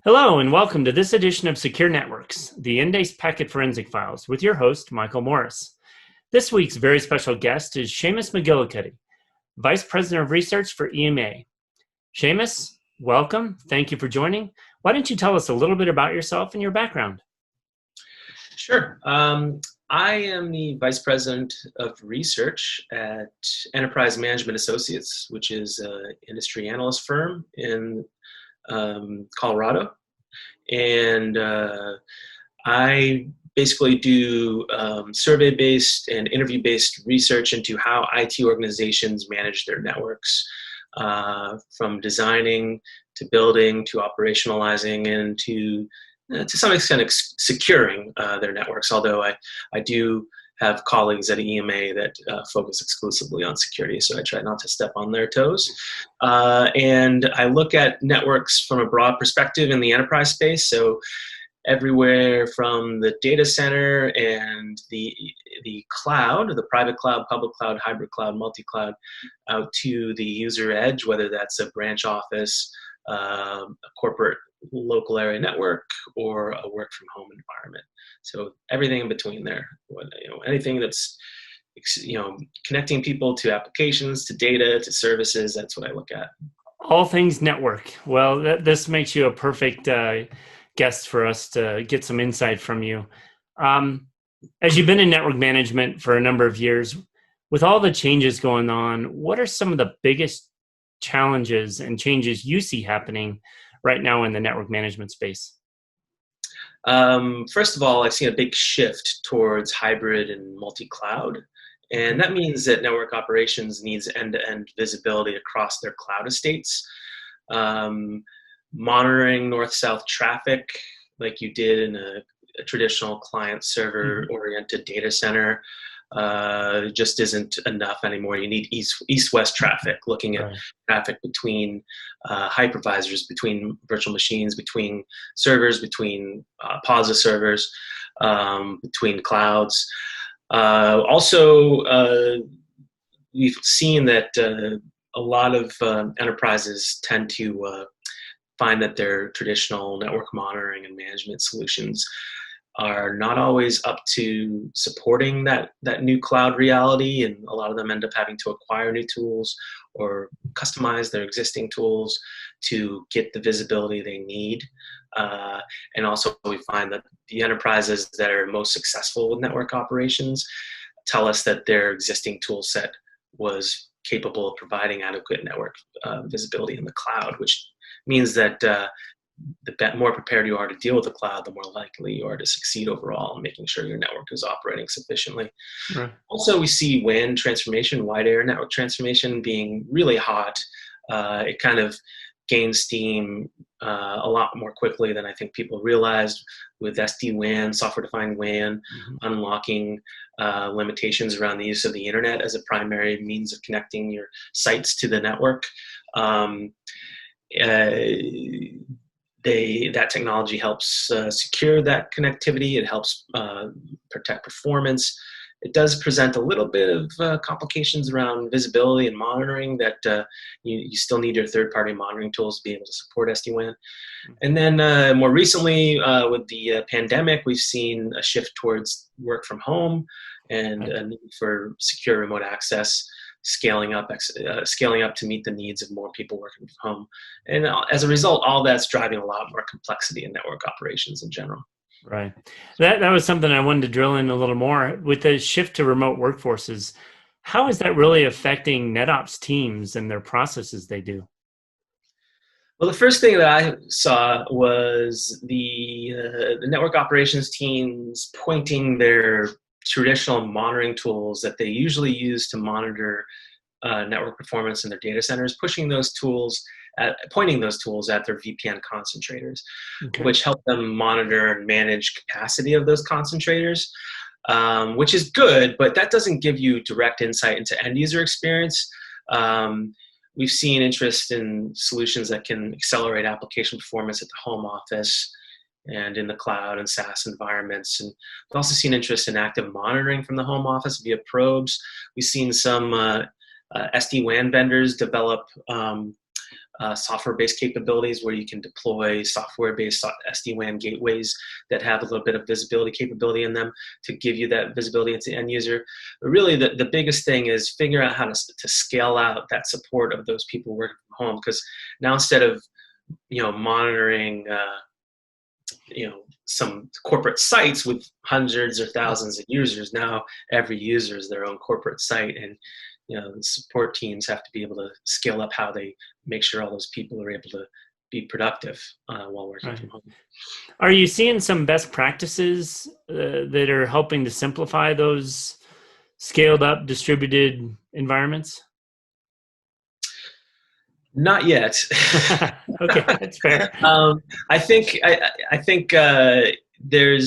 Hello, and welcome to this edition of Secure Networks, the Endace Packet Forensic Files, with your host, Michael Morris. This week's very special guest is Shamus McGillicuddy, Vice President of Research for EMA. Shamus, welcome. Thank you for joining. Why don't you tell us a little bit about yourself and your background? Sure. I am the Vice President of Research at Enterprise Management Associates, which is an industry analyst firm in Colorado. And I basically do survey-based and interview-based research into how IT organizations manage their networks, from designing to building to operationalizing and to some extent securing their networks, although I do have colleagues at EMA that focus exclusively on security, so I try not to step on their toes. And I look at networks from a broad perspective in the enterprise space, so everywhere from the data center and the cloud, the private cloud, public cloud, hybrid cloud, multi-cloud, out to the user edge, whether that's a branch office, a corporate local area network, or a work from home environment. So everything in between there, anything that's connecting people to applications, to data, to services, that's what I look at. All things network. Well, this makes you a perfect guest for us to get some insight from you. As you've been in network management for a number of years, with all the changes going on, what are some of the biggest challenges and changes you see happening right now in the network management space? First of all, I've seen a big shift towards hybrid and multi-cloud. And that means that network operations needs end-to-end visibility across their cloud estates. Monitoring north-south traffic like you did in a traditional client-server-oriented data center just isn't enough anymore. You need east-west traffic, looking at traffic between hypervisors, between virtual machines, between servers, between POSA servers, between clouds. Also, we've seen that a lot of enterprises tend to find that their traditional network monitoring and management solutions are not always up to supporting that new cloud reality, and a lot of them end up having to acquire new tools or customize their existing tools to get the visibility they need. And also we find that the enterprises that are most successful with network operations tell us that their existing tool set was capable of providing adequate network visibility in the cloud, which means that the more prepared you are to deal with the cloud, the more likely you are to succeed overall in making sure your network is operating sufficiently. Right. Also, we see WAN transformation, wide area network transformation, being really hot. It kind of gained steam a lot more quickly than I think people realized, with SD-WAN, software-defined WAN, unlocking limitations around the use of the internet as a primary means of connecting your sites to the network. That technology helps secure that connectivity. It helps protect performance. It does present a little bit of complications around visibility and monitoring that you still need your third-party monitoring tools to be able to support SD-WAN. And then more recently, with the pandemic, we've seen a shift towards work from home and a need for secure remote access, scaling up to meet the needs of more people working from home. And as a result, all that's driving a lot more complexity in network operations in general. Right. That was something I wanted to drill in a little more. With the shift to remote workforces, how is that really affecting NetOps teams and their processes they do? Well, the first thing that I saw was the network operations teams pointing their traditional monitoring tools that they usually use to monitor network performance in their data centers, pointing those tools at their VPN concentrators, which help them monitor and manage capacity of those concentrators, which is good, but that doesn't give you direct insight into end user experience. We've seen interest in solutions that can accelerate application performance at the home office and in the cloud and SaaS environments. And we've also seen interest in active monitoring from the home office via probes. We've seen some SD-WAN vendors develop software-based capabilities where you can deploy software-based SD-WAN gateways that have a little bit of visibility capability in them to give you that visibility into the end user. But really, the biggest thing is figuring out how to scale out that support of those people working from home. Because now instead of monitoring some corporate sites with hundreds or thousands of users, now every user is their own corporate site, and the support teams have to be able to scale up how they make sure all those people are able to be productive while working from home. Are you seeing some best practices that are helping to simplify those scaled up distributed environments? Not yet. Okay, that's fair. I think there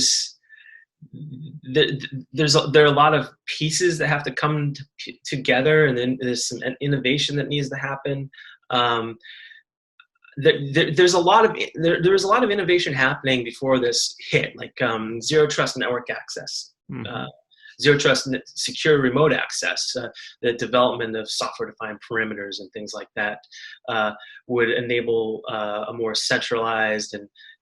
are a lot of pieces that have to come together, and then there's some innovation that needs to happen. There's a lot of innovation happening before this hit, like zero trust network access. Mm-hmm. Zero trust secure remote access, the development of software-defined perimeters and things like that would enable a more centralized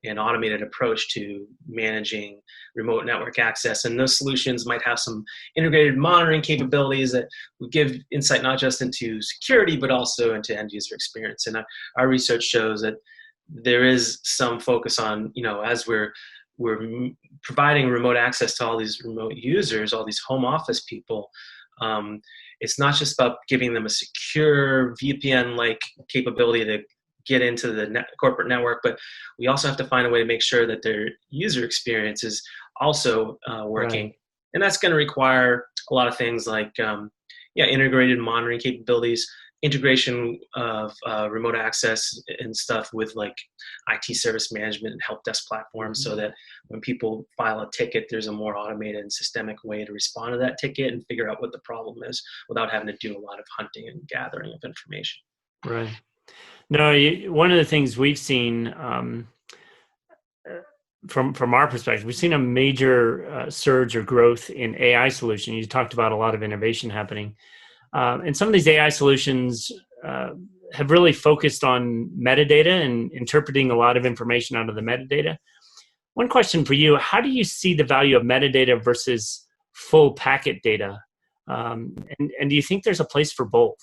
and automated approach to managing remote network access. And those solutions might have some integrated monitoring capabilities that would give insight not just into security, but also into end-user experience. And our research shows that there is some focus on, as we're providing remote access to all these remote users, all these home office people. It's not just about giving them a secure VPN-like capability to get into the corporate network, but we also have to find a way to make sure that their user experience is also working. Right. And that's going to require a lot of things like integrated monitoring capabilities, integration of remote access and stuff with like IT service management and help desk platforms, so that when people file a ticket, there's a more automated and systemic way to respond to that ticket and figure out what the problem is without having to do a lot of hunting and gathering of information. Right. No, one of the things we've seen from our perspective, we've seen a major surge or growth in AI solutions. You talked about a lot of innovation happening. And some of these AI solutions have really focused on metadata and interpreting a lot of information out of the metadata. One question for you: how do you see the value of metadata versus full packet data? And do you think there's a place for both?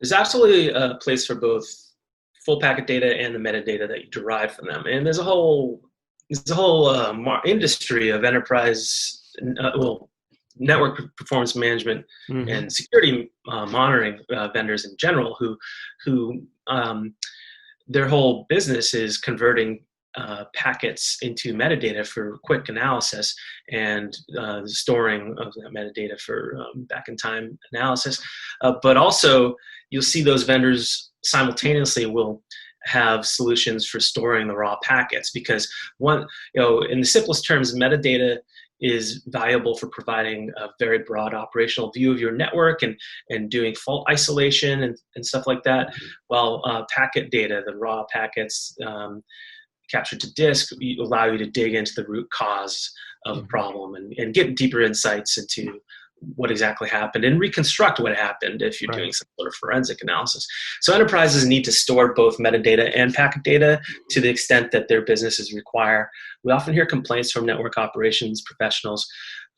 There's absolutely a place for both full packet data and the metadata that you derive from them. And there's a whole industry of enterprise, network performance management and security monitoring vendors in general who their whole business is converting packets into metadata for quick analysis and storing of that metadata for back in time analysis. But also you'll see those vendors simultaneously will have solutions for storing the raw packets, because in the simplest terms, metadata is valuable for providing a very broad operational view of your network and doing fault isolation and stuff like that. While packet data, the raw packets captured to disk, allow you to dig into the root cause of a problem and get deeper insights into what exactly happened and reconstruct what happened if you're doing some sort of forensic analysis. So enterprises need to store both metadata and packet data to the extent that their businesses require. We often hear complaints from network operations professionals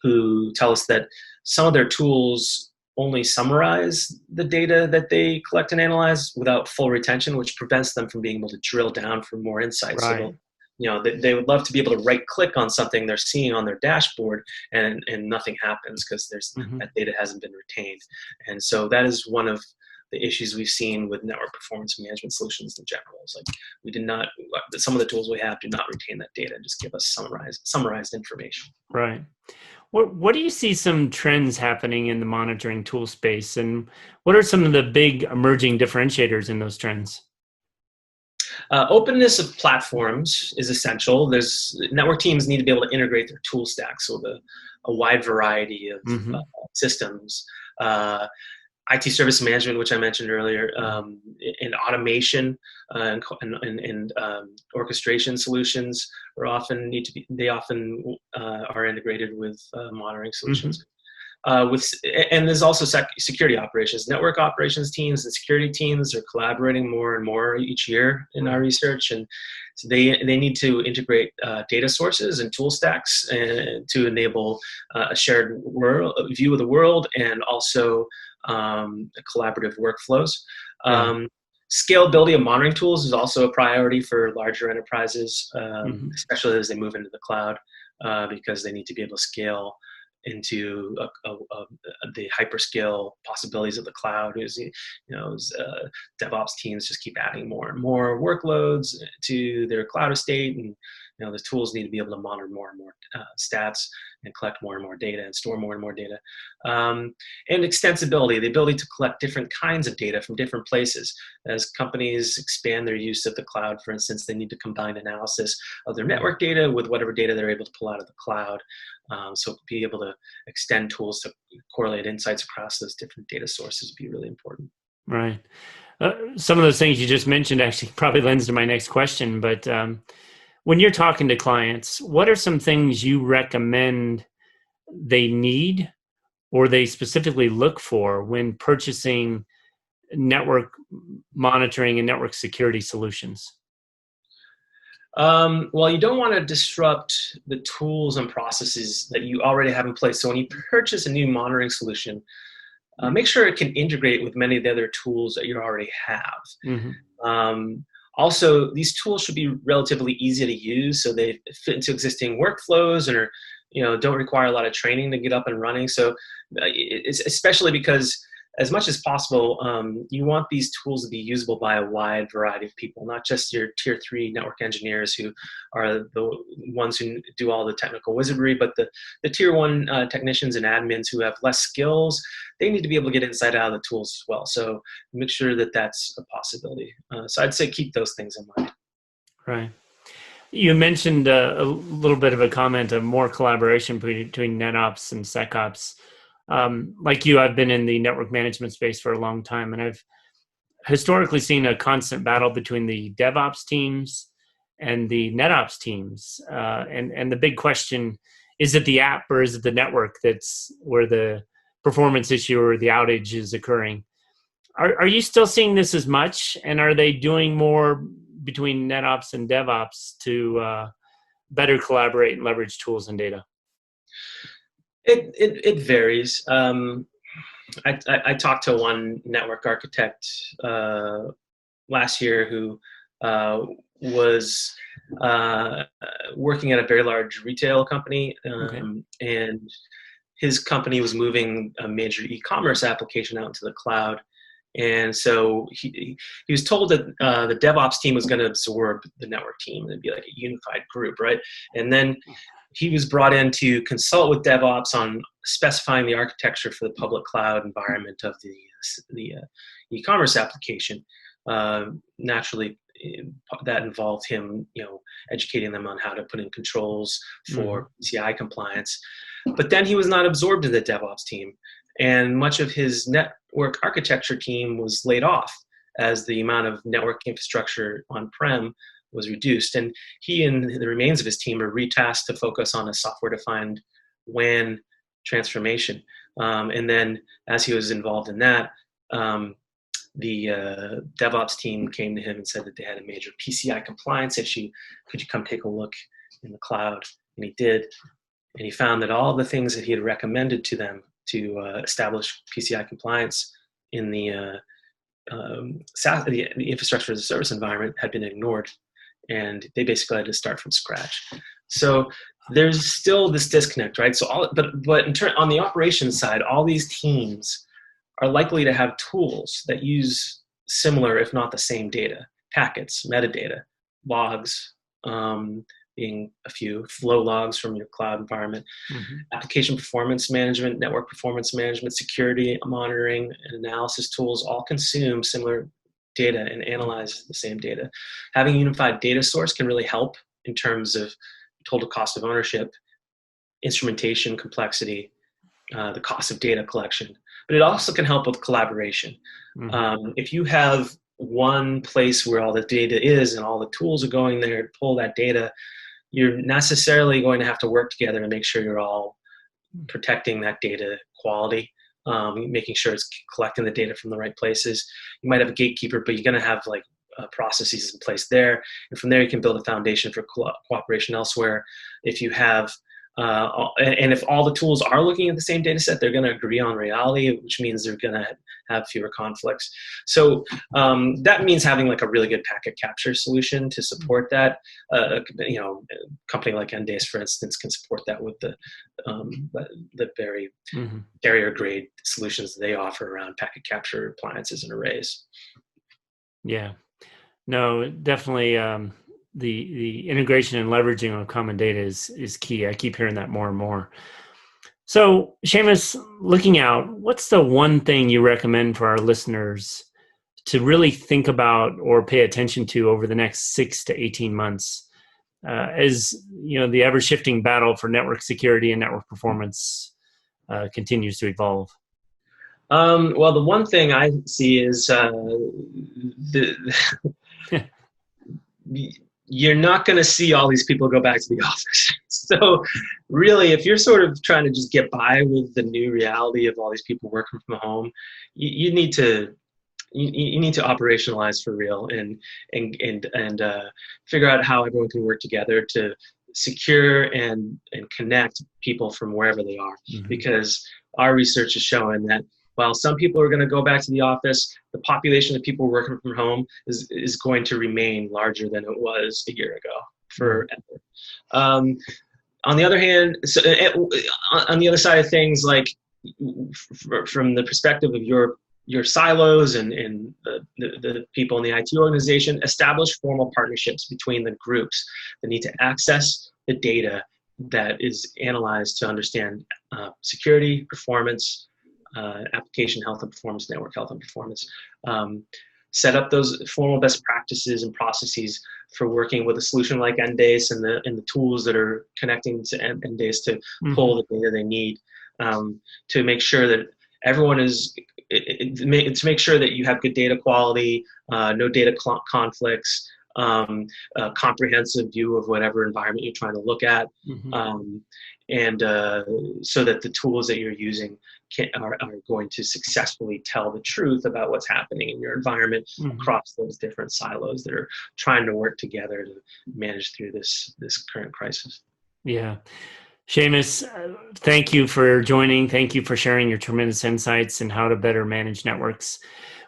who tell us that some of their tools only summarize the data that they collect and analyze without full retention, which prevents them from being able to drill down for more insights. So they would love to be able to right click on something they're seeing on their dashboard and nothing happens because that data hasn't been retained. And so that is one of the issues we've seen with network performance management solutions in general. It's like some of the tools we have do not retain that data and just give us summarized information. Right. What do you see some trends happening in the monitoring tool space, and what are some of the big emerging differentiators in those trends? Openness of platforms is essential. Network teams need to be able to integrate their tool stacks with a wide variety of systems. IT service management, which I mentioned earlier, and automation and orchestration solutions are often are integrated with monitoring solutions. and there's also security operations, network operations teams and security teams are collaborating more and more each year in our research, and so they need to integrate data sources and tool stacks to enable a shared view of the world, and also collaborative workflows. Scalability of monitoring tools is also a priority for larger enterprises, especially as they move into the cloud, because they need to be able to scale into the hyperscale possibilities of the cloud. DevOps teams just keep adding more and more workloads to their cloud estate, and the tools need to be able to monitor more and more stats and collect more and more data and store more and more data. And extensibility, the ability to collect different kinds of data from different places. As companies expand their use of the cloud, for instance, they need to combine analysis of their network data with whatever data they're able to pull out of the cloud. So be able to extend tools to correlate insights across those different data sources would be really important. Right. Some of those things you just mentioned actually probably lends to my next question, but when you're talking to clients, what are some things you recommend they need or they specifically look for when purchasing network monitoring and network security solutions? Well, you don't want to disrupt the tools and processes that you already have in place. So when you purchase a new monitoring solution, make sure it can integrate with many of the other tools that you already have. Also, these tools should be relatively easy to use, so they fit into existing workflows and are, don't require a lot of training to get up and running. So it's especially because, as much as possible, you want these tools to be usable by a wide variety of people, not just your tier 3 network engineers who are the ones who do all the technical wizardry, but the tier 1 technicians and admins who have less skills. They need to be able to get inside out of the tools as well. So make sure that that's a possibility. So I'd say keep those things in mind. Right. You mentioned a little bit of a comment of more collaboration between NetOps and SecOps. Like you, I've been in the network management space for a long time, and I've historically seen a constant battle between the DevOps teams and the NetOps teams. And the big question, is it the app or is it the network that's where the performance issue or the outage is occurring? Are you still seeing this as much? And are they doing more between NetOps and DevOps to better collaborate and leverage tools and data? It varies. I talked to one network architect last year who was working at a very large retail company, and his company was moving a major e-commerce application out into the cloud. And so he was told that the DevOps team was going to absorb the network team and be like a unified group, right? And then he was brought in to consult with DevOps on specifying the architecture for the public cloud environment of the e-commerce application. Naturally, that involved him, educating them on how to put in controls for PCI compliance. But then he was not absorbed in the DevOps team, and much of his network architecture team was laid off as the amount of network infrastructure on-prem was reduced. And he and the remains of his team are retasked to focus on a software-defined WAN transformation. And then as he was involved in that, the DevOps team came to him and said that they had a major PCI compliance issue. Could you come take a look in the cloud? And he did. And he found that all the things that he had recommended to them to establish PCI compliance in the infrastructure as a service environment had been ignored. And they basically had to start from scratch. So there's still this disconnect, right? So on the operations side, all these teams are likely to have tools that use similar, if not the same data, packets, metadata, logs, being a few, flow logs from your cloud environment, application performance management, network performance management, security monitoring, and analysis tools all consume similar data and analyze the same data. Having a unified data source can really help in terms of total cost of ownership, instrumentation complexity, the cost of data collection. But it also can help with collaboration. If you have one place where all the data is and all the tools are going there to pull that data, you're necessarily going to have to work together to make sure you're all protecting that data quality, making sure it's collecting the data from the right places. You might have a gatekeeper, but you're going to have like processes in place there. And from there, you can build a foundation for cooperation elsewhere. If you have, and if all the tools are looking at the same data set, they're going to agree on reality, which means they're going to have fewer conflicts. So that means having like a really good packet capture solution to support that. A company like Endace, for instance, can support that with the very carrier grade solutions they offer around packet capture appliances and arrays. Yeah. No, definitely. The integration and leveraging of common data is key. I keep hearing that more and more. So, Shamus, looking out, what's the one thing you recommend for our listeners to really think about or pay attention to over the next 6 to 18 months, as the ever-shifting battle for network security and network performance continues to evolve? Well, the one thing I see is you're not going to see all these people go back to the office. So really, if you're sort of trying to just get by with the new reality of all these people working from home, you need to operationalize for real and figure out how everyone can work together to secure and connect people from wherever they are. Because our research is showing that while some people are going to go back to the office, the population of people working from home is going to remain larger than it was a year ago forever. On the other hand, on the other side of things, like from the perspective of your silos and the people in the IT organization, establish formal partnerships between the groups that need to access the data that is analyzed to understand security, performance, application health and performance, network health and performance. Set up those formal best practices and processes for working with a solution like Endace and the tools that are connecting to Endace to pull the data they need, to make sure that everyone to make sure that you have good data quality, no data conflicts, a comprehensive view of whatever environment you're trying to look at, and so that the tools that you're using are going to successfully tell the truth about what's happening in your environment across those different silos that are trying to work together to manage through this current crisis. Yeah. Shamus, thank you for joining. Thank you for sharing your tremendous insights and how to better manage networks.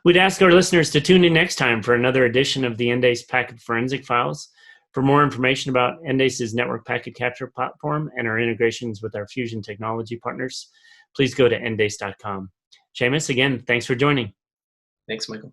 We'd ask our listeners to tune in next time for another edition of the Endace Packet Forensic Files. For more information about Endace's network packet capture platform and our integrations with our Fusion technology partners, please go to endace.com. Shamus, again, thanks for joining. Thanks, Michael.